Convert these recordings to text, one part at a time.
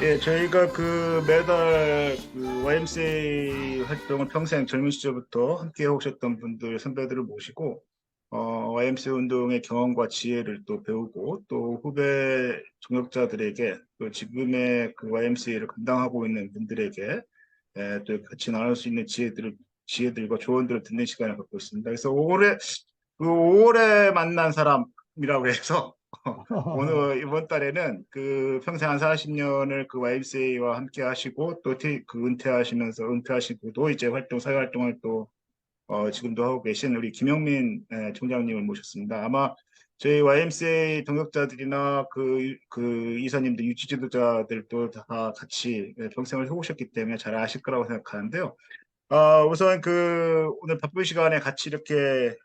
예, 저희가 그 매달 그 YMCA 활동을 평생 젊은 시절부터 함께 해오셨던 분들, 선배들을 모시고, YMCA 운동의 경험과 지혜를 또 배우고, 또 후배 동역자들에게, 또 지금의 그 YMCA를 감당하고 있는 분들에게, 또 같이 나눌 수 있는 지혜들과 조언들을 듣는 시간을 갖고 있습니다. 그래서 그 5월에 만난 사람이라고 해서, 오늘 이번 달에는 그 평생 한 40년을 그 YMCA와 함께 하시고 또 그 은퇴하시고도 이제 사회 활동을 또 지금도 하고 계신 우리 김영민 총장님을 모셨습니다. 아마 저희 YMCA 동역자들이나 그 이사님들, 유치 지도자들도 다 같이 평생을 해오셨기 때문에 잘 아실 거라고 생각하는데요. 우선 오늘 바쁜 시간에 같이 이렇게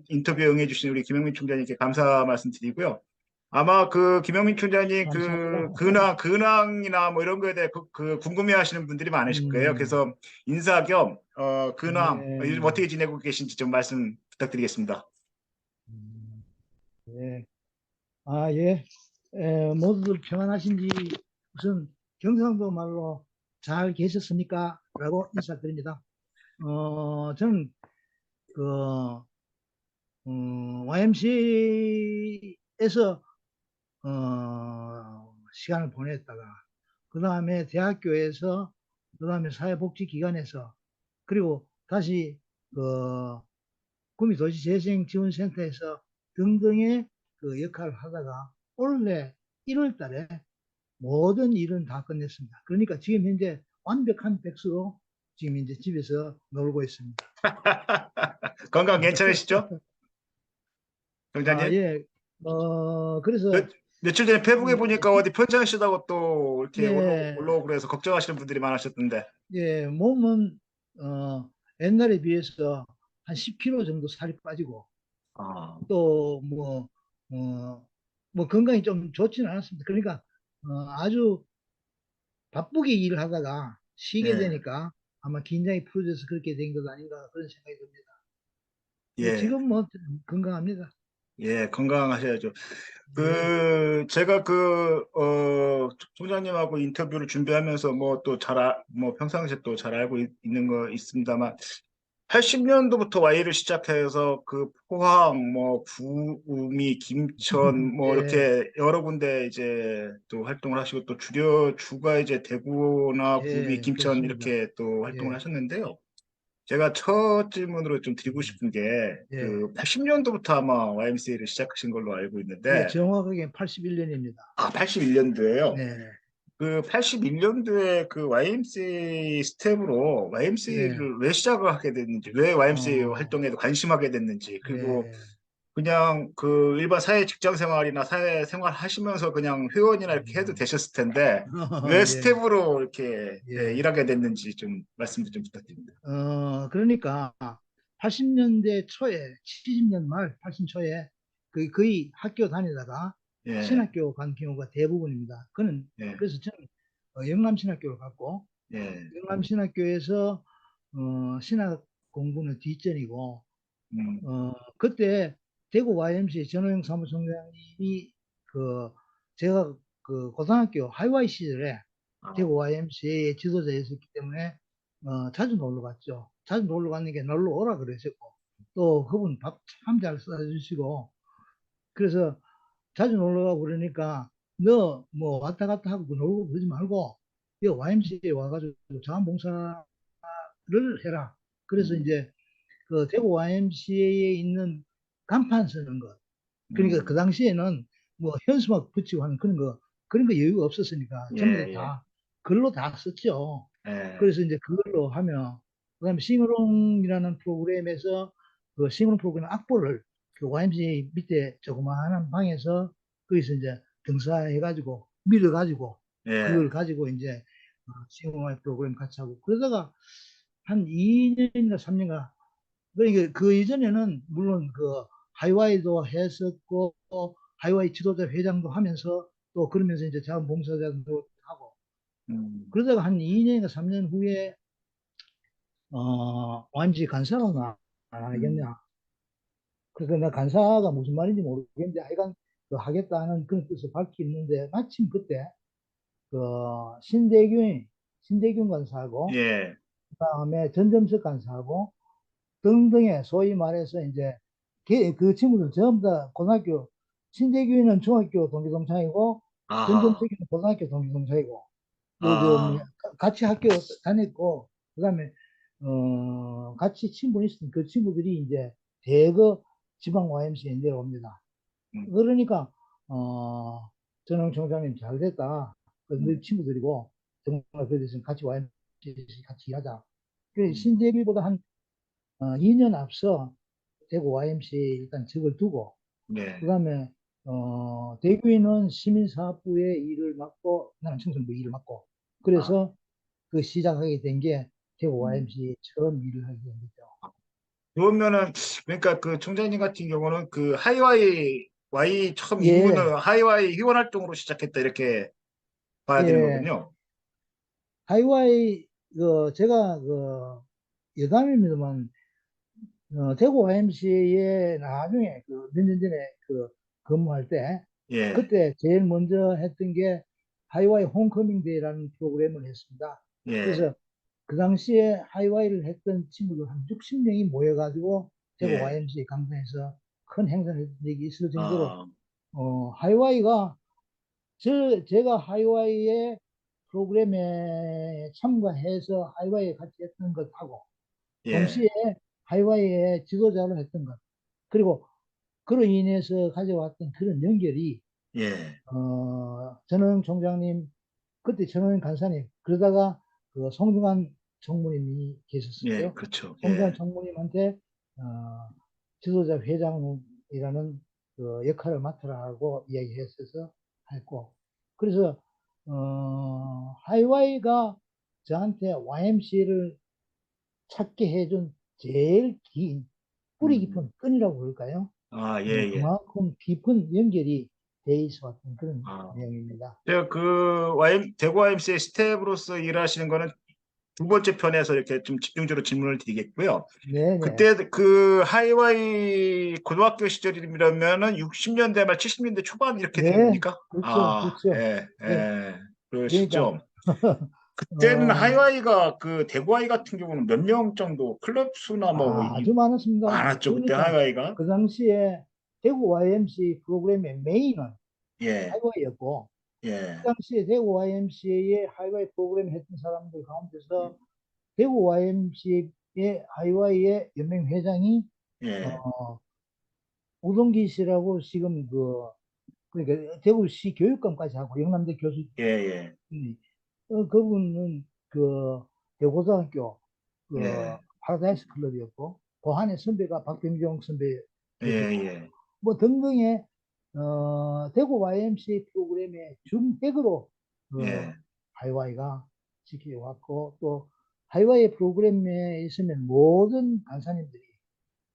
인터뷰에 응해주신 우리 김영민 총장님께 감사 말씀드리고요. 아마 그 김영민 총장님 그 감사합니다. 근황이나 뭐 이런 거에 대해 그 궁금해하시는 분들이 많으실 거예요. 음, 그래서 인사 겸 근황 요즘 예, 어떻게 지내고 계신지 좀 말씀 부탁드리겠습니다. 음, 예. 예. 모두들 평안하신지 우선 경상도 말로 잘 계셨습니까? 라고 인사드립니다. 저는 그, YMCA에서 시간을 보냈다가 그 다음에 대학교에서 그 다음에 사회복지기관에서 그리고 다시 그 구미도시재생지원센터에서 등등의 그 역할을 하다가 올해 1월 달에 모든 일은 다 끝냈습니다. 그러니까 지금 현재 완벽한 백수로 지금 이제 집에서 놀고 있습니다. 건강 괜찮으시죠, 총장님? 예. 며, 그래서, 며칠 전에 페북에 음, 보니까 어디 편찮으시다고 또 이렇게 예, 올라오고 그래서 걱정하시는 분들이 많으셨던데. 예, 몸은, 옛날에 비해서 한 10kg 정도 살이 빠지고, 아, 또 뭐 건강이 좀 좋지는 않았습니다. 그러니까, 아주 바쁘게 일을 하다가 쉬게 예, 되니까 아마 긴장이 풀어져서 그렇게 된 것 아닌가 그런 생각이 듭니다. 예, 지금 뭐 건강합니다. 예, 건강하셔야죠. 예, 제가 총장님하고 인터뷰를 준비하면서 뭐 또 뭐 평상시에 또 잘 알고 있는 거 있습니다만, 80년도부터 Y를 시작해서 그 포항, 뭐 구미, 김천, 뭐 예, 이렇게 여러 군데 이제 또 활동을 하시고 또 주가 이제 대구나 구미, 예, 김천 그렇습니다. 이렇게 또 활동을 예, 하셨는데요. 제가 첫 질문으로 좀 드리고 음, 싶은 게 예, 그 80년도부터 아마 YMCA를 시작하신 걸로 알고 예, 있는데, 정확하게 81년입니다. 81년도에요. 네, 그 81년도에 그 YMCA 스텝으로 네, YMCA를 왜 시작을 하게 됐는지, 왜 YMCA 어, 활동에도 관심하게 됐는지, 그리고 예, 그냥 그 일반 사회 직장 생활이나 사회 생활 하시면서 그냥 회원이나 이렇게 해도 음, 되셨을 텐데, 왜 예, 스텝으로 이렇게 예. 일하게 됐는지 좀 말씀 좀 부탁드립니다. 그러니까 80년대 초에, 70년 말, 80 초에 거의 학교 다니다가 예, 신학교 간 경우가 대부분입니다. 예, 그래서 저는 영남신학교를 갔고, 예, 영남신학교에서 신학 공부는 뒷전이고, 음, 그때 대구 YMCA 전호영 사무총장님이 그 제가 그 고등학교 하이와이 시절에 아, 대구 YMCA 지도자였었기 때문에 자주 놀러 갔죠. 자주 놀러 갔는 게 놀러 오라 그러셨고 또 그분 밥 참 잘 싸주시고 그래서 자주 놀러 가고 그러니까 너 뭐 왔다 갔다 하고 놀고 그러지 말고 이 YMCA 와가지고 자원봉사를 해라. 그래서 음, 이제 그 대구 YMCA에 있는 간판 쓰는 것. 그러니까 그 음, 당시에는 뭐 현수막 붙이고 하는 그런 거 여유가 없었으니까 예, 전부 예, 다 글로 다 썼죠. 예, 그래서 이제 그걸로 하면 그다음에 싱어롱이라는 프로그램에서 그 싱어롱 프로그램 악보를 그 YMCA 밑에 조그마한 방에서 거기서 이제 등사해가지고 밀어가지고 예, 그걸 가지고 이제 싱어롱 프로그램 같이 하고 그러다가 한 2년인가 3년가 그러니까 그 이전에는 물론 그 하이와이도 했었고 하이와이 지도자 회장도 하면서 또 그러면서 이제 자원봉사자도 하고 음, 그러다가 한 2년인가 3년 후에 완전히 간사로 음, 나가겠냐. 그래서 나 간사가 무슨 말인지 모르겠는데 하여간 그 하겠다는 그런 뜻을 밝히는데 마침 그때 그 신대균 간사하고 예. 그다음에 전점석 간사하고 등등의 소위 말해서 이제 그 친구들 전부 다 고등학교 신대균은 중학교 동기동창이고 아하. 전점석이는 고등학교 동기동창이고 아, 같이 학교 다녔고 그다음에 같이 친분 있었던 그 친구들이 이제 대거 지방 YMCA에 내려옵니다. 음, 그러니까 전영 총장님 잘 됐다. 그 음, 친구들이고 정말 그래서 같이 YMCA 같이 일하자. 그 음. 신대비보다 한 2년 앞서 대구 YMCA 일단 적을 두고 네. 그다음에 대구인은 시민사업부의 일을 맡고 나는 청소년부 일을 맡고 아, 그래서 그 시작하게 된 게 대구 음. YMCA 처음 일을 하게 된 거죠. 그러면은, 그러니까 그 총장님 같은 경우는 그 하이와이, Y 처음 예, 입문을 하이와이 회원 활동으로 시작했다, 이렇게 봐야 되는 예. 거군요. 하이와이 제가 여담입니다만 대구 YMCA에 나중에 몇 년 전에 근무할 때 예, 그때 제일 먼저 했던 게 하이와이 홈커밍 데이라는 프로그램을 했습니다. 예, 그래서 그 당시에 하이와이를 했던 친구들 한 60명이 모여가지고 대구 예. YMCA 강당에서 큰 행사를 했던 적이 있을 정도로 아, 하이와이가 제가 하이와이의 프로그램에 참가해서 하이와이에 같이 했던 것하고 예, 동시에 하이와이의 지도자로 했던 것 그리고 그로 인해서 가져왔던 그런 연결이 예, 전호영 총장님 그때 전호영 간사님 그러다가 그 송중환 총무님이 예, 계셨었고요. 그렇죠. 송중환 예, 총무님한테 지도자 회장이라는 그 역할을 맡으라 하고 이야기했어서 했고 그래서 하이와이가 저한테 YMCA를 찾게 해준 제일 긴 뿌리 음, 깊은 끈이라고 그럴까요? 아, 예, 예. 그만큼 깊은 연결이 돼 있었던 그런 아, 내용입니다. 제가 대구 YMCA 스텝으로서 일하시는 거는 두 번째 편에서 이렇게 좀 집중적으로 질문을 드리겠고요. 네네. 그때 그 하이와이 고등학교 시절이면은 60년대 말 70년대 초반 이렇게 된 네, 겁니까? 그렇죠, 아, 그렇죠. 예, 네, 예. 그러니까 그러시죠. 그때는 어, 하이와이가 그 대구 아이 같은 경우는 몇 명 정도 클럽 수나 뭐 아주 많았습니다. 많았죠. 그때 그러니까 하이와이가. 그 당시에 대구 YMCA 프로그램의 메인은 예, 하이와이였고 그 예, 당시에 대구 YMCA의 하이와이 프로그램 했던 사람들 가운데서 대구 YMCA의 하이와이의 연맹 회장이 예, 어, 우동기 씨라고 지금 그러니까 대구시 교육감까지 하고 영남대 교수 예, 예, 그분은 대고등학교 예, 파라다이스 클럽이었고 고한의 선배가 박병종 선배 예, 계시고 예, 뭐 등등의 대구 YMCA 프로그램의 중핵으로 그 예. 하이와이가 지켜왔고 또 하이와이 프로그램에 있으면 모든 강사님들이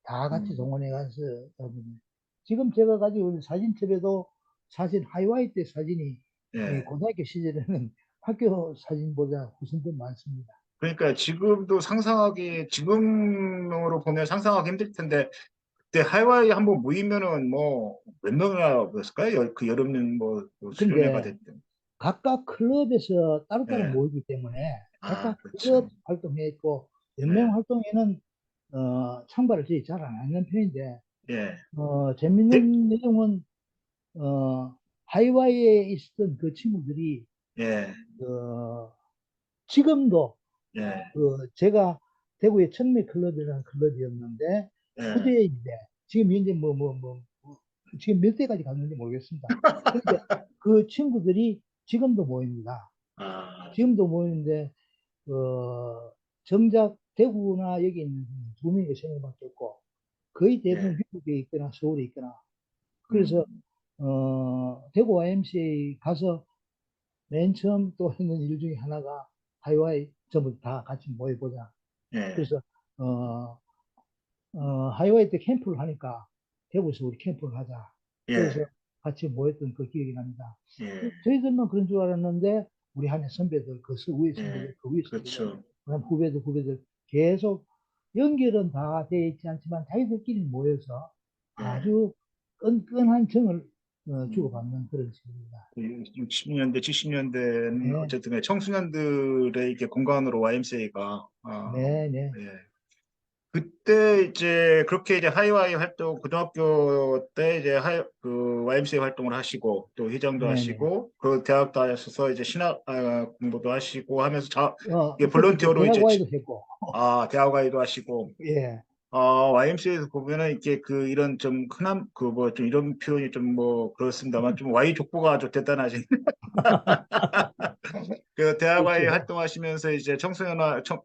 다 같이 음, 동원해 가서 지금 제가 가지고 있는 사진첩에도 사실 하이와이 때 사진이 이 예. 고등학교 시절에는 학교 사진보다 훨씬 더 많습니다. 그러니까 지금도 지금으로 보면 상상하기 힘들 텐데, 그때 하이와이 한번 모이면은 뭐, 몇 명이나 모였을까요? 그 여름은 뭐 수련회 그런데 받았던. 각각 클럽에서 따로따로 예. 모이기 때문에 아, 각각 클럽 그렇죠. 활동에 있고 연맹 예. 활동에는 참가를 저희 잘 안 하는 편인데 예. 예. 재밌는 내용은 하이와이에 있었던 그 친구들이 예. 어, 지금도 예. 제가 대구의 청매 클럽이라는 클럽이었는데 예. 후대인데 지금 현재 지금 몇 대까지 갔는지 모르겠습니다. 그런데 그 친구들이 지금도 모입니다. 아, 지금도 모이는데 정작 대구나 여기 있는 두 명의 생명밖에 없고 거의 대부분 예. 미국에 있거나 서울에 있거나 그래서 음, 대구 YMCA 가서 맨 처음 또 했는 일 중에 하나가 하이와이 전부 다 같이 모여보자. 예. 그래서 어, 하이와이 때 캠프를 하니까 대구에서 우리 캠프를 하자. 예. 그래서 같이 모였던 그 기억이 납니다. 예. 저희들만 그런 줄 알았는데 우리 한해 선배들, 위에 예. 선배들, 그 위에 선배들, 그렇죠. 그다음 후배들 계속 연결은 다 돼 있지 않지만 자기들끼리 모여서 예. 아주 끈끈한 정을 주고받는 그런 식입니다. 60년대, 70년대는 네, 어쨌든 청소년들의 이렇게 공간으로 YMCA가 네, 네, 예. 그때 이제 그렇게 이제 하이와이 활동 고등학교 때 이제 그 YMCA 활동을 하시고 또 회장도 네, 네. 하시고 그 대학 다니셔서 이제 신학 공부도 하시고 하면서 이게 있었죠. 또 볼런티어로 이제 대학와이도 했고, 대학 가이도 하시고 예. YMCA에서 보면은 이렇게 그 이런 좀 흔한 그 뭐 좀 이런 표현이 좀 뭐 그렇습니다만 좀 Y 족보가 좀 대단하신 그 대학와이 그렇죠. 활동하시면서 이제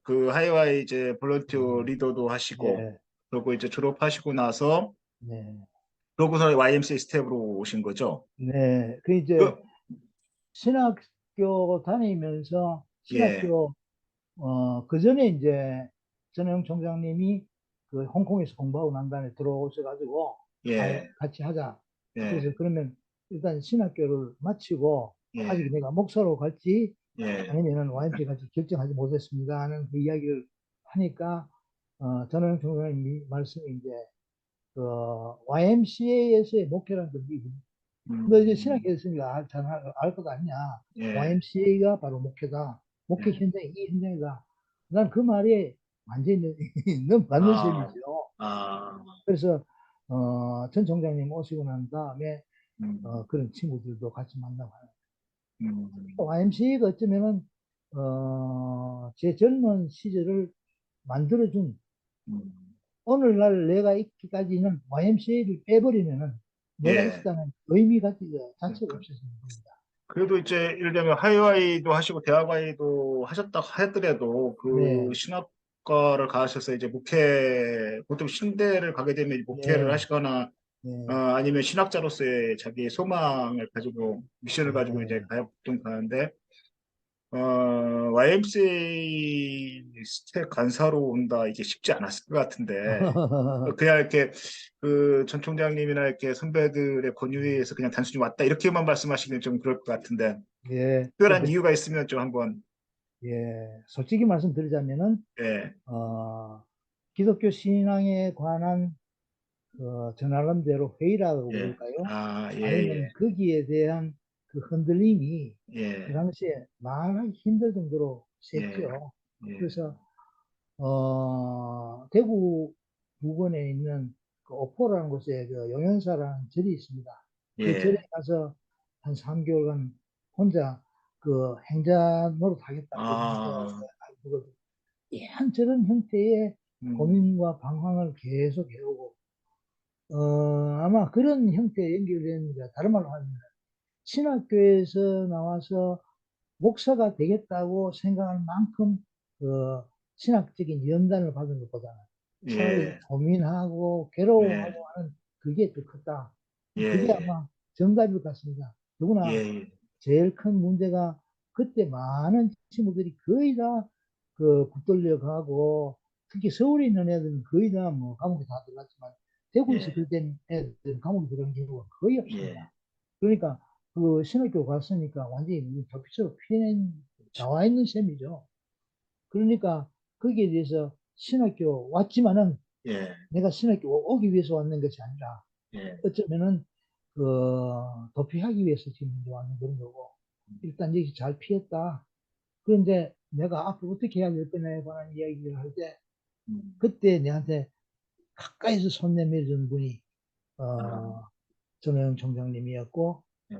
그 하이와이 이제 볼런티어 음, 리더도 하시고 예, 그리고 이제 졸업하시고 나서 네, 그러고서 YMCA 스텝으로 오신 거죠. 네. 그 이제 그, 신학교 다니면서 예, 신학교 그 전에 이제 전영 총장님이 그 홍콩에서 공부하고 난 다음에 들어오셔가지고 예, 같이 하자. 예, 그래서 그러면 일단 신학교를 마치고 아직 예, 내가 목사로 갈지 예, 아니면은 YMCA 갈지 결정하지 못했습니다 하는 그 이야기를 하니까 전영 총장님이 말씀이 이제 그 YMCA에서의 목회라는 건 너 이제 음, 신학교 했으니까 잘알것 아니냐. 예, YMCA가 바로 목회다. 목회 예, 현장이 이 현장이다. 난 그 말에 완전히 너무 맞는 아, 셈이죠. 아, 그래서 전 총장님 오시고 난 다음에 음, 그런 친구들도 같이 만나고 하는. 음, YMCA가 어쩌면은 제 젊은 시절을 만들어준 음, 오늘날 내가 있기까지는 YMCA를 빼버리면은 내가 예. 있었다는 의미 자체가 없어지는 겁니다. 그래도 이제 예를 들면 하이와이도 하시고 대학와이도 하셨다 하더라도 그 네, 신학과를 가셔서 이제 보통 신대를 가게 되면 목회를 네, 하시거나 네, 아니면 신학자로서의 자기의 소망을 가지고 미션을 가지고 이제 네. 보통 가는데 YMCA 스텝 간사로 온다 이게 쉽지 않았을 것 같은데 그냥 이렇게 그 전 총장님이나 이렇게 선배들의 권유에 의해서 그냥 단순히 왔다 이렇게만 말씀하시면 좀 그럴 것 같은데 예, 특별한 근데, 이유가 있으면 좀 한번 예, 솔직히 말씀드리자면은, 예, 어, 기독교 신앙에 관한, 저 나름대로 회의라고 예, 그럴까요? 예, 아니면 예, 거기에 대한 그 흔들림이 그 예, 당시에 말하기 힘들 정도로 예, 셌죠. 예, 그래서, 대구 부근에 있는 그 오포라는 곳에 그 용현사라는 절이 있습니다. 그 절에 예, 가서 한 3개월간 혼자 그 행자 노릇 하겠다고 아, 한 저런 형태의 음, 고민과 방황을 계속 해오고, 아마 그런 형태에 연결된 게 다른 말로 하면 신학교에서 나와서 목사가 되겠다고 생각할 만큼 그 신학적인 연단을 받은 것보다는 차라리 예, 고민하고 예, 괴로워하고 하는 그게 더 컸다. 예, 그게 예, 아마 정답일 것 같습니다. 누구나 예, 제일 큰 문제가 그때 많은 친구들이 거의 다 그 붙들려 가고 특히 서울에 있는 애들은 거의 다 뭐 감옥에 다 들어갔지만 대구에서 예, 그때 애들은 감옥에 들어간 경우가 거의 예, 없습니다. 그러니까 그 신학교 갔으니까 완전히 도피처로 피해 그렇죠. 나와 있는 셈이죠. 그러니까 거기에 대해서 신학교 왔지만은 예, 내가 신학교 오기 위해서 왔는 것이 아니라 예, 어쩌면은 그 도피하기 위해서 지금 이제 왔는 그런 거고 일단 여기 잘 피했다. 그런데 내가 앞으로 어떻게 해야 될 거냐에 관한 이야기를 할 때 음, 그때 내한테 가까이서 손 내밀어준 분이 아, 전호영 총장님이었고 예,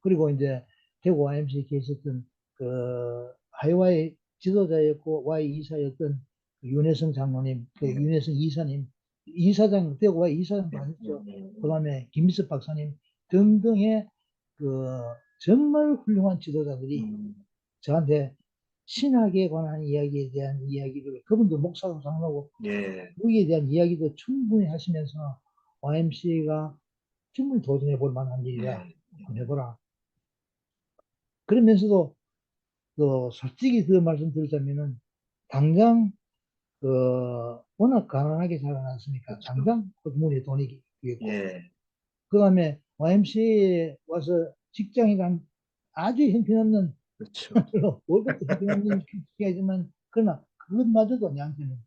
그리고 이제 대구 YMC에 계셨던 그 하이와이 지도자였고 Y 이사였던 그 윤혜성 장로님, 그 예, 윤혜성 이사님, 이사장 대구 Y 이사장도 예, 하셨죠. 예, 그다음에 김미섭 박사님 등등의 그 정말 훌륭한 지도자들이 음, 저한테 신학에 관한 이야기에 대한 이야기를 그분도 목사로 장로고 예, 거기에 대한 이야기도 충분히 하시면서 YMC가 충분히 도전해 볼 만한 일이다. 예, 한번 해보라. 그러면서도 솔직히 그 말씀 드리자면은 당장 그 워낙 가난하게 자라났으니까 그렇죠. 당장 문에 돈이 있겠고 예, 그다음에 YMCA에 와서 직장이란 아주 형편없는 그렇죠. 월급도 형편없는 직장이지만 그러나 그것마저도 내한테는 예,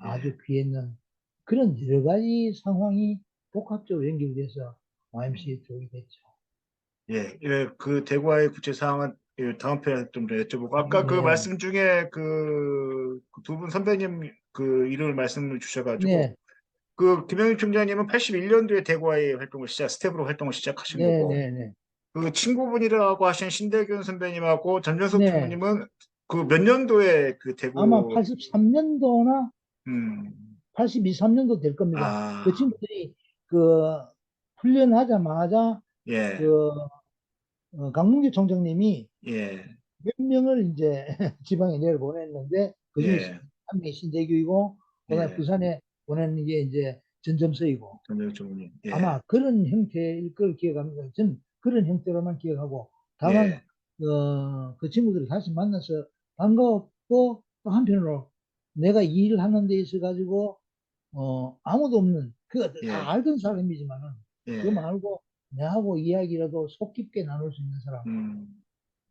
아주 귀했는 그런 여러 가지 상황이 복합적으로 연결돼서 YMCA에 들어오게 됐죠. 예, 예, 그 대구와의 구체 사항은 다음 편에 좀 여쭤보고 아까 그 네, 말씀 중에 그 두 분 선배님 그 이름을 말씀을 주셔가지고 네, 그 김영희 총장님은 81년도에 대구와의 활동을 스텝으로 활동을 시작하신 네, 거고 네, 네, 그 친구분이라고 하신 신대균 선배님하고 전전석 네. 총무님은 그 몇 년도에 그 아마 대구 83년도나 음, 82, 3년도 될 겁니다. 그 아, 친구들이 그 훈련하자마자 예, 그 강문기 총장님이 예, 몇 명을 이제 지방에 내려보냈는데 그중에 예, 한 명이 신대규이고 그다음에 예, 부산에 보내는 게 이제 전점서이고 전전석 총무님, 예, 아마 그런 형태일 걸 기억합니다. 저는 그런 형태로만 기억하고 다만 예, 그 친구들을 다시 만나서 반가웠고 또 한편으로 내가 이 일을 하는 데 있어 가지고 아무도 없는 그 다 예, 알던 사람이지만은 그거 예, 말고 내하고 이야기라도 속 깊게 나눌 수 있는 사람 음,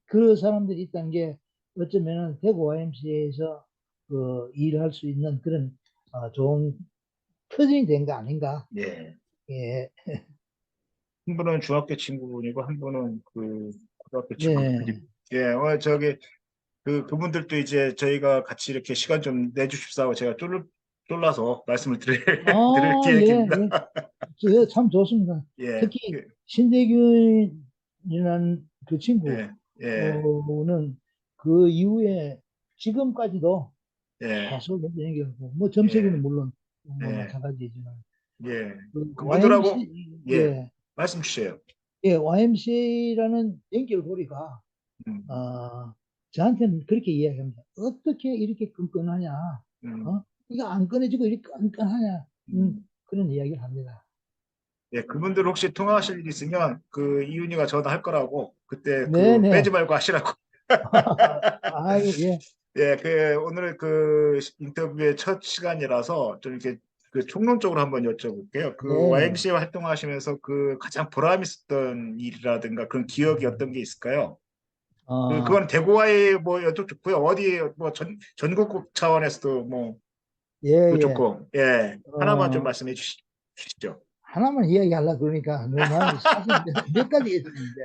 그 사람들이 있다는 게 어쩌면은 대구 YMCA에서 그 일할 수 있는 그런 좋은 터전이 된 거 아닌가. 예. 예, 한 분은 중학교 친구분이고 한 분은 그 고등학교 친구분이 네. 예, 저기 그분들도 이제 저희가 같이 이렇게 시간 좀 내주십사고 제가 쫄라서 말씀을 드릴 아, 예, 계획입니다. 예. 참 좋습니다. 예, 특히 신대균이라는 그 예, 예, 친구는 그 이후에 지금까지도 예, 계속 얘기하고, 뭐 점석이는 예, 물론 뭐 예, 마찬가지지만, 예. 그 그분들하고 YMC, 예, 예, 말씀 주세요. 예, YMCA라는 연결고리가, 음, 어, 저한테는 그렇게 이야기합니다. 어떻게 이렇게 끈끈하냐, 음, 이거 안 끊어지고 이렇게 끈끈하냐, 음. 그런 이야기를 합니다. 예, 그분들 혹시 통화하실 일 있으면 그 이윤이가 전화할 거라고 그때 그 빼지 네네. 말고 하시라고. 아유, 예, 예, 오늘 그 인터뷰의 첫 시간이라서 좀 이렇게 그 총론적으로 한번 여쭤볼게요. 그 네네. YMCA 활동하시면서 그 가장 보람 있었던 일이라든가 그런 기억이 어떤 게 있을까요? 어, 그건 대구와의 뭐 여쭤 좋고요. 어디 뭐 전국 차원에서도 뭐 예, 그 예. 좋고, 예, 하나만 좀 어, 말씀해 주시죠. 하나만 이야기하려고 그러니까 너무 많은데, 사실 몇 가지 있었는데,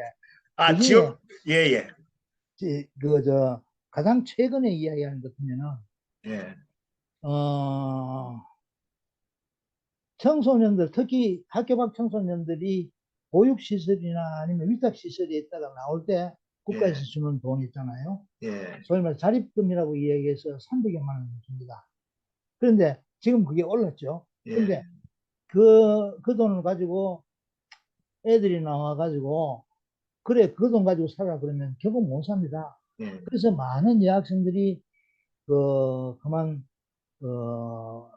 그 아, 중에, 예, 예, 가장 최근에 이야기하는 것 같으면은, 예, 어, 청소년들, 특히 학교 밖 청소년들이 보육시설이나 아니면 위탁시설에 있다가 나올 때 국가에서 예, 주는 돈 있잖아요. 예, 소위 말해 자립금이라고 이야기해서 300여만 원 줍니다. 그런데 지금 그게 올랐죠. 예, 그런데 그 돈을 가지고 애들이 나와가지고, 그래, 그 돈 가지고 살아 그러면 결국 못 삽니다. 예, 그래서 많은 여학생들이 그만,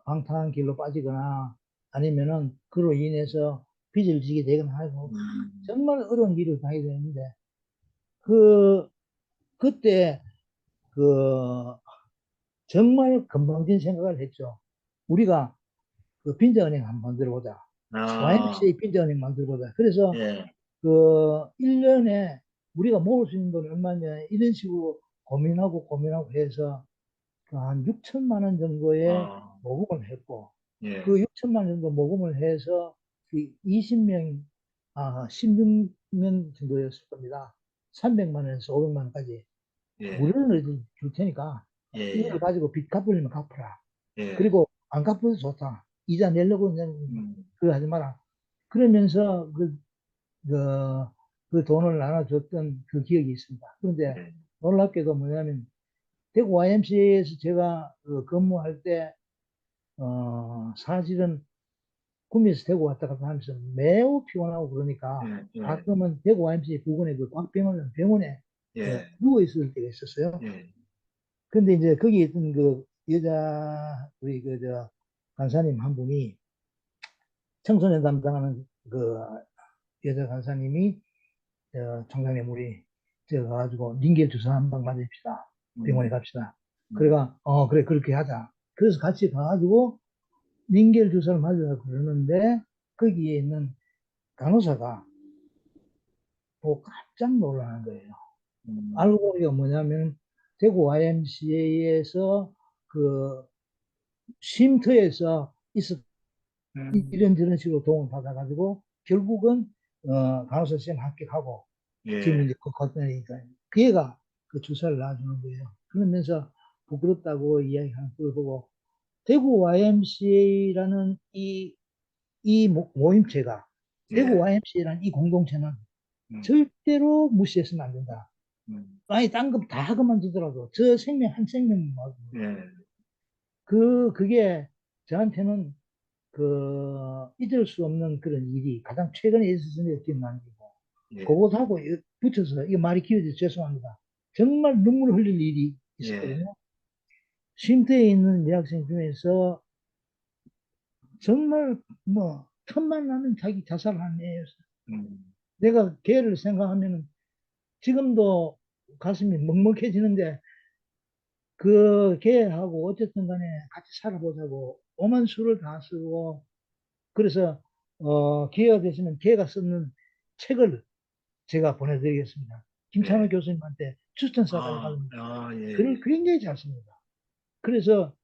방탕한 길로 빠지거나 아니면은 그로 인해서 빚을 지게 되거나 하고 음, 정말 어려운 길을 가야 되는데, 그, 그때 그 정말 건방진 생각을 했죠. 우리가 그 빈자은행 한번 만들어 보자. 아, YMCA 빈자은행 만들어 보자. 그래서 예, 그 1년에 우리가 모을 수 있는 돈이 얼마냐 이런 식으로 고민하고 해서 그한 6천만 원 정도의 아, 모금을 했고 예, 그 6천만 원 정도 모금을 해서 그 20명, 16명 정도였을 겁니다. 300만 원에서 500만 원까지 예, 무료를 줄 테니까 예, 이걸 예, 가지고 빚 갚으려면 갚아라. 예, 그리고 안 갚아도 좋다. 이자 내려고 그냥 음, 그거 하지 마라. 그러면서 그, 그 돈을 나눠줬던 그 기억이 있습니다. 그런데 예, 놀랍게도 뭐냐면 대구 YMCA에서 제가 근무할 때 사실은 구미에서 대구 왔다 갔다 하면서 매우 피곤하고 그러니까 예, 예, 가끔은 대구 YMCA 부근의 그 곽병원에 예, 누워 있을 때가 있었어요. 예, 근데 이제 거기 있던 그 여자 우리 간사님 한 분이 청소년 담당하는 그 여자 간사님이 총장님 우리 제가 가지고 링겔 주사 한 방 맞읍시다. 병원에 음, 갑시다. 음, 그래가 그래 그렇게 하자. 그래서 같이 가가지고 링겔 주사를 맞으려고 그러는데 거기에 있는 간호사가 보고 깜짝 놀라는 거예요. 음, 알고 보니까 뭐냐면 대구 YMCA에서 그 쉼터에서 있었 음, 이런저런 식으로 도움을 받아가지고 결국은 간호사 시험 합격하고 지금 예, 이제 그 걱정이니까 그 애가 그 주사를 놔주는 거예요. 그러면서 부끄럽다고 이야기하는 걸 보고 대구 YMCA라는 이 모임체가 대구 예, YMCA라는 이 공동체는 음, 절대로 무시해서는 안 된다. 음, 아니 딴 거 다 그만두더라도 저 생명 한 생명이 뭐 예, 그게 저한테는 그 잊을 수 없는 그런 일이 가장 최근에 있었으면 기억나는 거고 예, 그것하고 붙여서 이 말이 길어져서 죄송합니다. 정말 눈물 흘릴 일이 예, 있었거든요. 쉼터에 있는 여학생 중에서 정말 뭐 틈만 나면 자기 자살하는 애였어. 음, 내가 걔를 생각하면 지금도 가슴이 먹먹해지는데 그 걔하고 어쨌든 간에 같이 살아보자고 오만 수를 다 쓰고 그래서 기회가 되시면 걔가 쓰는 책을 제가 보내드리겠습니다. 김찬호 예, 교수님한테 추천사까지 아, 받은 아, 예, 글을 굉장히 잘 씁니다. 그래서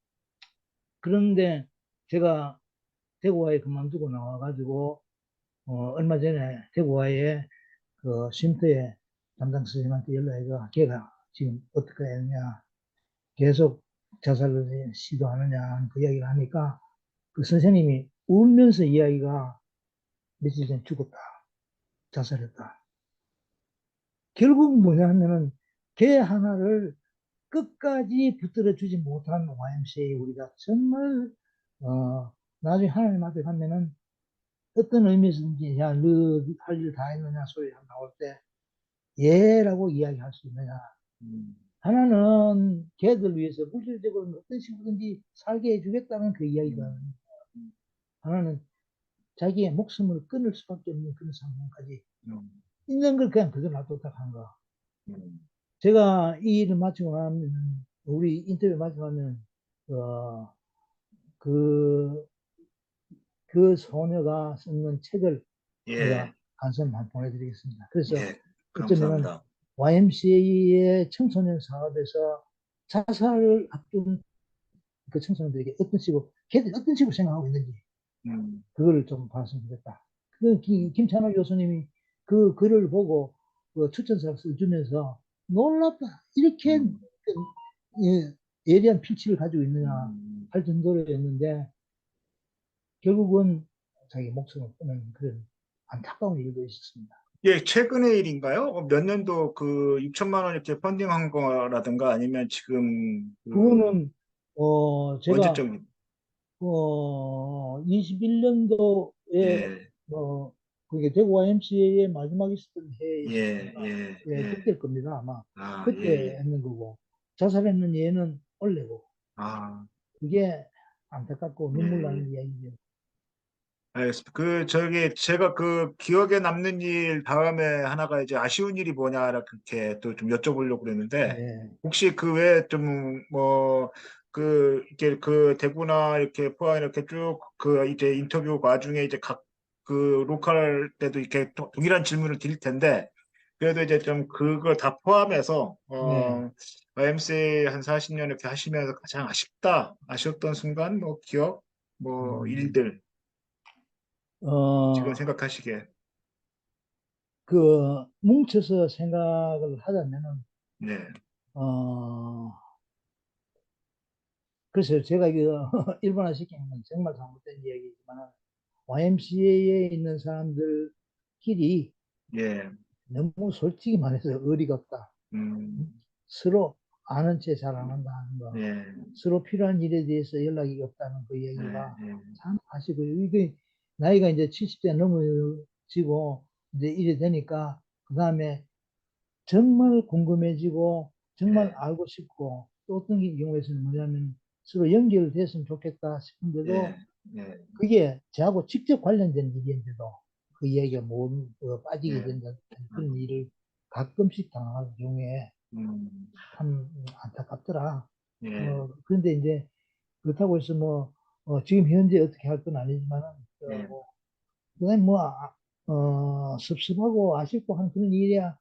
그런데 제가 대구와에 그만두고 나와가지고 얼마 전에 대구와에 그 쉼터에 담당 선생님한테 연락해서 걔가 지금 어떻게 했느냐 계속 자살을 시도하느냐 그 이야기를 하니까 그 선생님이 울면서 이야기가 며칠 전에 죽었다 자살했다 결국 뭐냐 하면은 걔 하나를 끝까지 붙들어 주지 못한 YMCA 우리가 정말 나중에 하나님 앞에 가면은 어떤 의미에서든지 야 너 할 일 다 했느냐 소리 나올 때 예라고 이야기할 수 있느냐 음, 하나는 걔들 위해서 물질적으로 어떤 식으로든지 살게 해주겠다는 그 이야기가 음, 하나는 자기의 목숨을 끊을 수밖에 없는 그런 상황까지 음, 있는 걸 그냥 그걸 놔뒀다 한 거. 음, 제가 이 일을 마치고 나면 우리 인터뷰 마치고 나면 어, 그, 그 소녀가 쓰는 책을 예, 제가 간선히 보내드리겠습니다. 그래서 예, 어쩌면은 감사합니다. YMCA의 청소년 사업에서 자살을 앞둔 그 청소년들에게 어떤 식으로, 걔들이 어떤 식으로 생각하고 있는지 음, 그거를 좀 봤으면 좋겠다. 그 김찬호 교수님이 그 글을 보고 그 추천사를 써주면서 놀랍다. 이렇게 음, 예, 예리한 필치를 가지고 있느냐 음. 할 정도로였는데 결국은 자기 목숨을 끊는 그런 안타까운 일도 있었습니다. 예, 최근의 일인가요? 몇 년도 그 6천만 원 이렇게 펀딩한 거라든가 아니면 지금 그 그거는 제가 언제적 21년도에 예, 그게 대구 YMCA의 마지막 있었던 예, 해였으니까 예, 예, 예. 그때일 겁니다 아마 아, 예, 그때 예. 했는 거고 자살했는 얘는 원래고 아, 그게 안타깝고 예, 눈물 예. 나는 이야기죠. 알겠습니다. 제가 그 기억에 남는 일 다음에 하나가 이제 아쉬운 일이 뭐냐, 이렇게 또 좀 여쭤보려고 그랬는데, 예, 혹시 그 외에 좀, 이렇게 그 대구나 이렇게 포항 이렇게 쭉 그 이제 인터뷰 과중에 이제 각 그 로컬 때도 이렇게 동일한 질문을 드릴 텐데, 그래도 이제 좀 그걸 다 포함해서, 예. YMCA 한 40년 이렇게 하시면서 가장 아쉬웠던 순간, 기억, 음, 일들. 지금 어, 생각하시기에. 그 뭉쳐서 생각을 하자면은 네. 어, 글쎄요 제가 이거 일본화 시키는 건 정말 잘못된 이야기지만 YMCA에 있는 사람들끼리 예. 너무 솔직히 말해서 어리가 없다. 음, 서로 아는 채 잘 안 한다는 거. 예. 서로 필요한 일에 대해서 연락이 없다는 그 예. 얘기가 예. 참 아시고요. 이게 나이가 이제 70대 넘어지고 이제 이래 되니까 그 다음에 정말 궁금해지고 정말 예. 알고 싶고 또 어떤 경우에서는 뭐냐면 서로 연결됐으면 좋겠다 예. 싶은데도 예. 그게 저하고 직접 관련된 일인데도 그 이야기가 빠지게 예. 된다는 그런 음, 일을 가끔씩 당할 경우에 음, 참 안타깝더라. 예. 그런데 이제 그렇다고 해서 지금 현재 어떻게 할 건 아니지만은, 예. 그냥 섭섭하고 아쉽고 한 그런 일이야.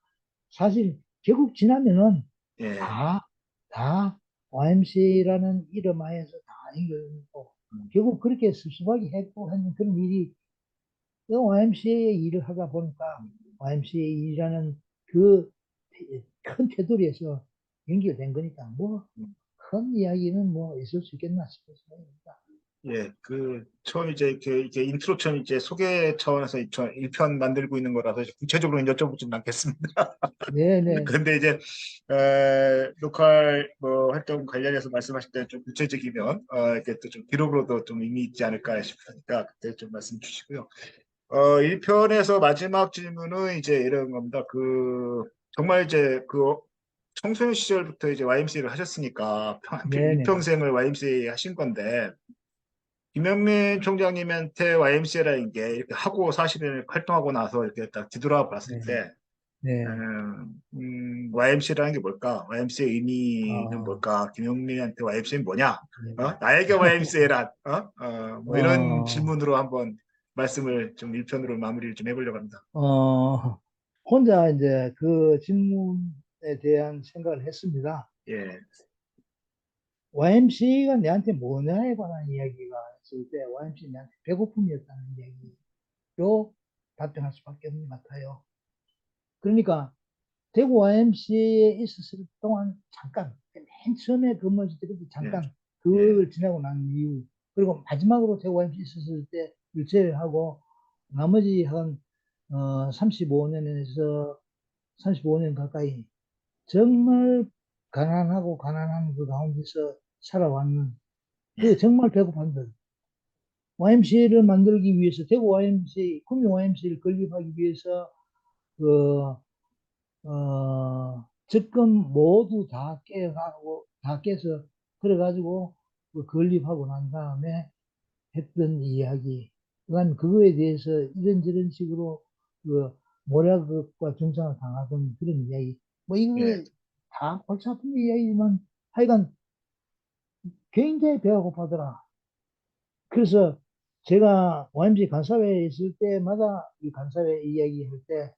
사실 결국 지나면은 예. 다, 다 YMCA라는 이름 하에서 다 이겨고 음, 결국 그렇게 섭섭하게 했고 하는 그런 일이 YMCA 일을 하다 보니까 음, YMCA 일이라는 그 큰 테두리에서 연결된 거니까 뭐 음. 큰 이야기는 뭐 있을 수 있겠나 싶어서. 예, 처음 이제 이게 인트로처럼 이제 소개 차원에서 1편 만들고 있는 거라서 구체적으로는 여쭤보진 않겠습니다. 네네. 근데 이제, 로컬 뭐 활동 관련해서 말씀하실 때 좀 구체적이면, 이렇게 또 좀 기록으로도 좀 의미 있지 않을까 싶으니까 그때 좀 말씀 주시고요. 1편에서 마지막 질문은 이제 이런 겁니다. 정말 이제 청소년 시절부터 이제 YMCA를 하셨으니까 네네. 일평생을 YMCA 하신 건데, 김영민 총장님한테 YMCA라는 게 이렇게 하고 40년 활동하고 나서 이렇게 딱 뒤돌아 봤을 네. 때, 네. YMCA라는 게 뭘까? YMCA의 의미는 어, 뭘까? 김영민한테 YMCA는 뭐냐? 네. 나에게 YMCA란, 뭐 이런 어, 질문으로 한번 말씀을 좀 1편으로 마무리를 좀 해보려고 합니다. 혼자 이제 그 질문에 대한 생각을 했습니다. 예, YMCA가 내한테 뭐냐에 관한 이야기가 있을 때 YMCA 내한테 배고픔이었다는 이야기로 답변할 수밖에 없는 것 같아요. 그러니까 대구 YMCA에 있었을 동안 잠깐 맨 처음에 근무했을 때 예, 잠깐 예, 그걸 지나고 난 이후 그리고 마지막으로 대구 YMCA에 있었을 때를 제외하고 나머지 한 35년에서 35년 가까이 정말 가난하고 가난한 그 가운데서 살아왔는 그 정말 배고판들 YMCA를 만들기 위해서 대구 YMCA, 구미 YMCA를 건립하기 위해서 그 적금 모두 다 깨가고 다 깨서 그래가지고 그 건립하고 난 다음에 했던 이야기. 그다음에 그거에 대해서 이런저런 식으로 그 모략과 중상을 당하던 그런 이야기. 뭐 예, 이거 다 골치 아픈 이야기지만 하여간 굉장히 배가 고파더라. 그래서 제가 YMCA 간사회에 있을 때마다 이 간사회 이야기할 때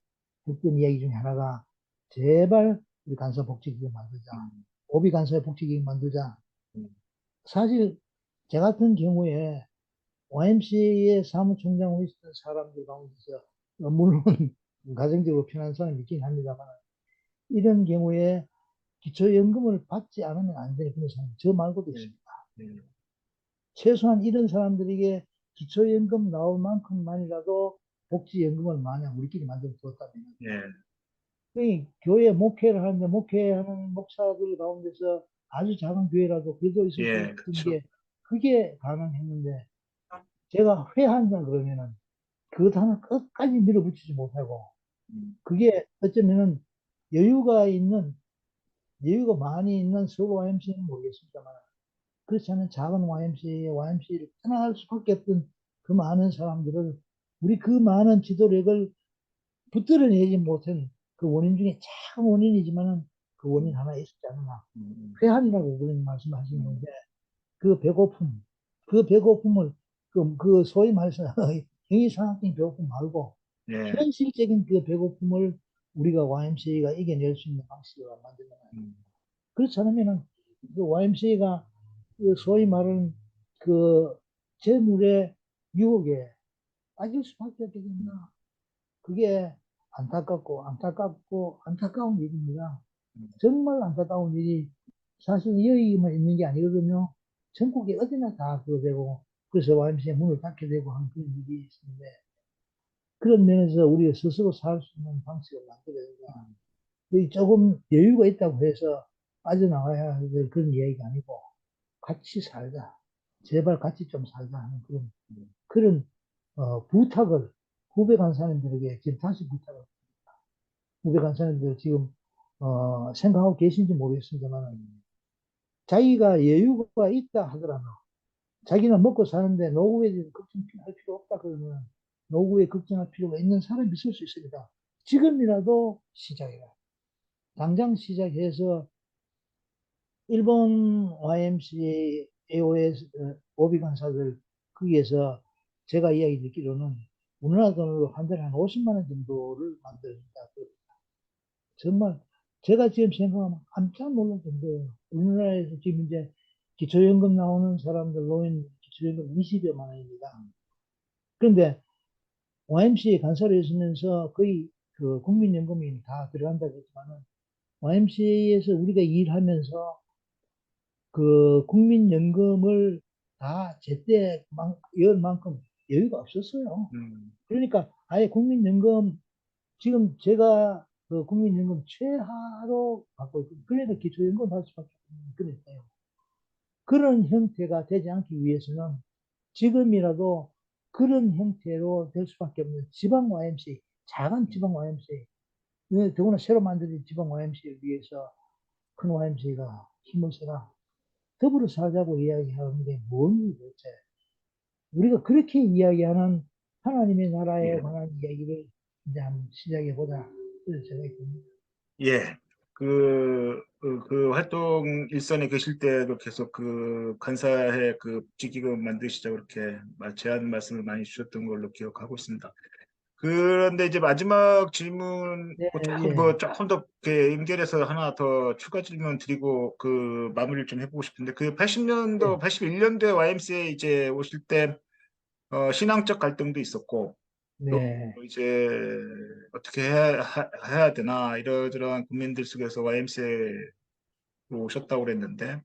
했던 이야기 중에 하나가 제발 우리 간사 복지기금 만들자. 음, 오비 간사회 복지기금 만들자. 음, 사실 제 같은 경우에 YMCA의 사무총장으로 있었던 사람들 가운데서 물론 가정적으로 편한 사람이 있긴 합니다만 이런 경우에 기초연금을 받지 않으면 안 되는 그런 사람이 저 말고도 예, 있습니다. 예, 최소한 이런 사람들에게 기초연금 나올 만큼만이라도 복지연금을 만약 우리끼리 만들어 뒀다면 예, 그 교회 목회를 하는데 목회하는 목사들 가운데서 아주 작은 교회라도 그래도 있을 수 예, 있던 그렇죠. 게 그게 가능했는데 제가 회한다 그러면은 그 단어 끝까지 밀어붙이지 못하고 음, 그게 어쩌면은 여유가 있는 여유가 많이 있는 서울 YMCA는 모르겠습니다만 그렇지 않은 작은 YMCA를 떠나갈 수밖에 없던 그 많은 사람들을 우리 그 많은 지도력을 붙들어내지 못한 그 원인 중에 작은 원인이지만은 그 원인 음, 하나 있었지 않나. 음, 회한이라고 그런 말씀하시는 음, 건데 그 배고픔, 그 배고픔을 그 소위 말해서 행위상학적인 배고픔 말고 예, 현실적인 그 배고픔을 우리가 YMCA가 이겨낼 수 있는 방식을 만들면 음, 그렇지 않으면은 그 YMCA가 그 소위 말하는 그 재물의 유혹에 빠질 수밖에 없게 된다. 그게 안타까운 일입니다. 음, 정말 안타까운 일이 사실 여기만 있는 게 아니거든요. 전국에 어디나 다 그거 되고 그래서 YMCA 문을 닫게 되고 하는 그런 일이 있는데 그런 면에서 우리가 스스로 살 수 있는 방식을 만들어야 된다. 음, 조금 여유가 있다고 해서 빠져나가야 될 그런 이야기가 아니고 같이 살자. 제발 같이 좀 살자 하는 음, 그런 부탁을 후배 간사님들에게 지금 다시 부탁을 후배 간사님들 지금 생각하고 계신지 모르겠습니다만 음, 자기가 여유가 있다 하더라도 자기는 먹고 사는데 노후에 대해서 걱정할 필요 없다 그러면 노후에 걱정할 필요가 있는 사람이 있을 수 있습니다. 지금이라도 시작해라. 당장 시작해서 일본 YMCA, AOS, 오비 간사들 거기에서 제가 이야기 듣기로는 우리나라 돈으로 한 달에 한 50만 원 정도를 만들어준다. 정말 제가 지금 생각하면 깜짝 놀랄 정도예요. 우리나라에서 지금 이제 기초연금 나오는 사람들 노인 기초연금 20여만 원입니다. 그런데 YMCA 간사를 했으면서 거의 그 국민연금이 다 들어간다고 했지만은 YMCA에서 우리가 일하면서 그 국민연금을 다 제때 열 만큼 여유가 없었어요. 음, 그러니까 아예 국민연금 지금 제가 그 국민연금 최하로 받고 있고 그래도 기초연금 받을 수밖에 없는 그랬어요. 그런 형태가 되지 않기 위해서는 지금이라도 그런 형태로 될 수밖에 없는 지방 YMCA, 작은 지방 YMCA, 더구나 새로 만들어진 지방 YMCA를 위해서 큰 YMCA가 힘을 써라. 더불어 살자고 이야기하는 게 뭔지 도대체. 우리가 그렇게 이야기하는 하나님의 나라에 관한 이야기를 이제 한번 시작해 보자. 그래서 생각이 듭니다. 예. 그 활동 일선에 계실 때도 계속 그 간사회 그 복지기금 만드시자고 그렇게 제안 말씀을 많이 주셨던 걸로 기억하고 있습니다. 그런데 이제 마지막 질문, 네, 뭐 예, 조금 더 이렇게 연결해서 하나 더 추가 질문 드리고 그 마무리를 좀 해보고 싶은데 그 80년도, 예, 81년도에 YMCA 이제 오실 때 신앙적 갈등도 있었고 또 네, 이제 어떻게 해야 되나 이러저러한 고민들 속에서 YMCA로 오셨다고 그랬는데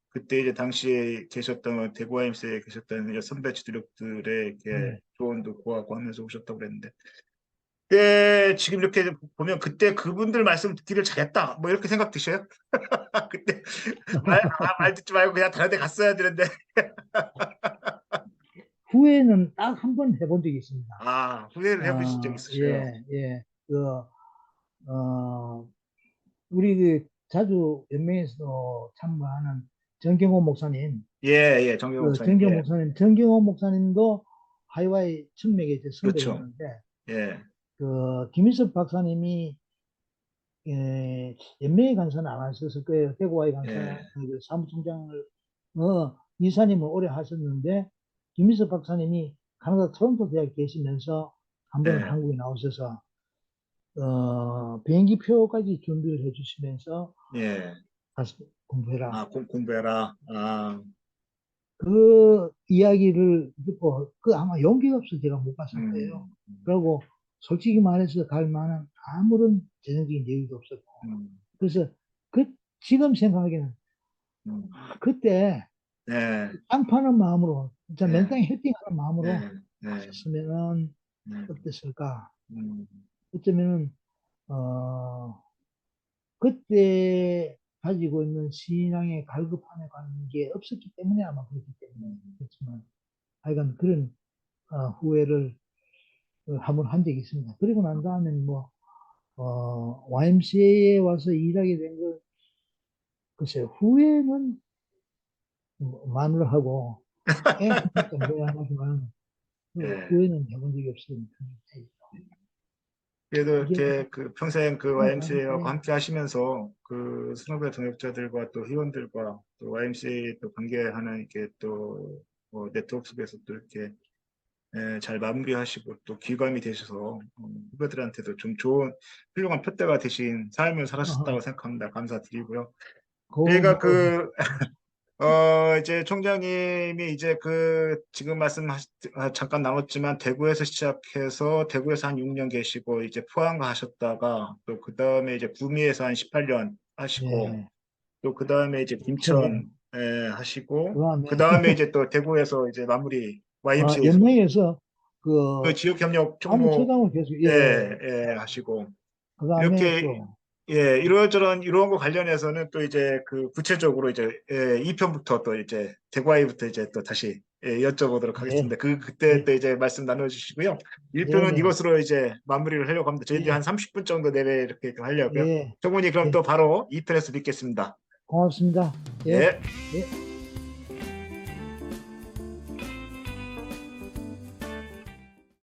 그때 이제 당시에 계셨던 대구 YMCA에 계셨던 선배 지도력들의 이렇게 네. 조언도 구하고 하면서 오셨다고 그랬는데 그때 지금 이렇게 보면 그때 그분들 말씀 듣기를 잘했다 뭐 이렇게 생각 드셔요? 그때 말 듣지 말고 그냥 다른 데 갔어야 되는데 후회는 딱 한 번 해본 적이 있습니다. 후회를 해보신 적 있으셔요? 예, 예. 어, 우리 그 자주 연맹에서 참가하는 정경호 목사님, 예, 예, 정경 그 목사님, 예, 정경호 목사님도 하이와이 천맥의 이제 그렇죠. 선배였는데, 예, 그 김일섭 박사님이 연맹의 간사는 안 하셨을 거예요. 대구와의 예, 간사 그 사무총장을 이사님을 오래 하셨는데 김일섭 박사님이 가나다 토론토 대학에 계시면서 한 번은 예, 한국에 나오셔서 비행기표까지 준비를 해주시면서 예. 가서 공부해라. 공부해라. 그 이야기를 듣고 그 아마 용기가 없어서 제가 못 갔을 거예요. 음, 그리고 솔직히 말해서 갈 만한 아무런 재정적인 여유도 없었고 음, 그래서 그 지금 생각하기에는 음. 그때 네, 땅 파는 마음으로 진짜 네, 맨땅에 헤딩하는 마음으로 네, 네, 갔었으면 네. 어땠을까? 음, 어쩌면은 어 그때 가지고 있는 신앙의 갈급함에 관한 게 없었기 때문에 아마 그렇기 때문에 음. 그렇지만 하여간 그런 후회를 한번 한 적이 있습니다. 그리고 난 다음에는 뭐 YMCA에 와서 일하게 된 거 글쎄요 후회는 뭐 마누라하고 애 크니까 미안하지만 예. 후회는 해본 적이 없습니다. 그래도 이게 이렇게 그 평생 그 YMCA하고 예, 함께 하시면서 그 선후배 동역자들과 또 회원들과 또 YMCA 또 관계하는 이렇게 또 네트워크 속에서 또 이렇게 잘 마무리하시고 또 귀감이 되셔서 후배들한테도 좀 좋은 훌륭한 표대가 되신 삶을 살았다고 생각합니다. 감사드리고요. 저희가 뭐, 이제 총장님이 이제 지금 잠깐 나눴지만 대구에서 시작해서 대구에서 한 6년 계시고 이제 포항 가셨다가 또 그 다음에 이제 구미에서 한 18년 하시고 예, 또 그 다음에 이제 예, 김천 하시고 그 그다음에 다음에 이제 또 대구에서 이제 마무리 YMCA에서 연맹에서 그 그 지역 협력 총무 사무처장을 계속 예, 하시고 그다음에 이렇게 또 이러저런 이런 거 관련해서는 또 이제 그 구체적으로 이제 2편부터 또 이제 대구아이부터 이제 또 다시 여쭤보도록 하겠습니다. 예, 그때 예, 또 이제 말씀 나눠주시고요. 네, 1편은 네, 이것으로 이제 마무리를 하려고 합니다. 저희들이 한 예, 30분 정도 내외 이렇게 좀 하려고요. 예, 총무님 그럼 예, 또 바로 2편에서 뵙겠습니다. 고맙습니다. 예, 예. 예.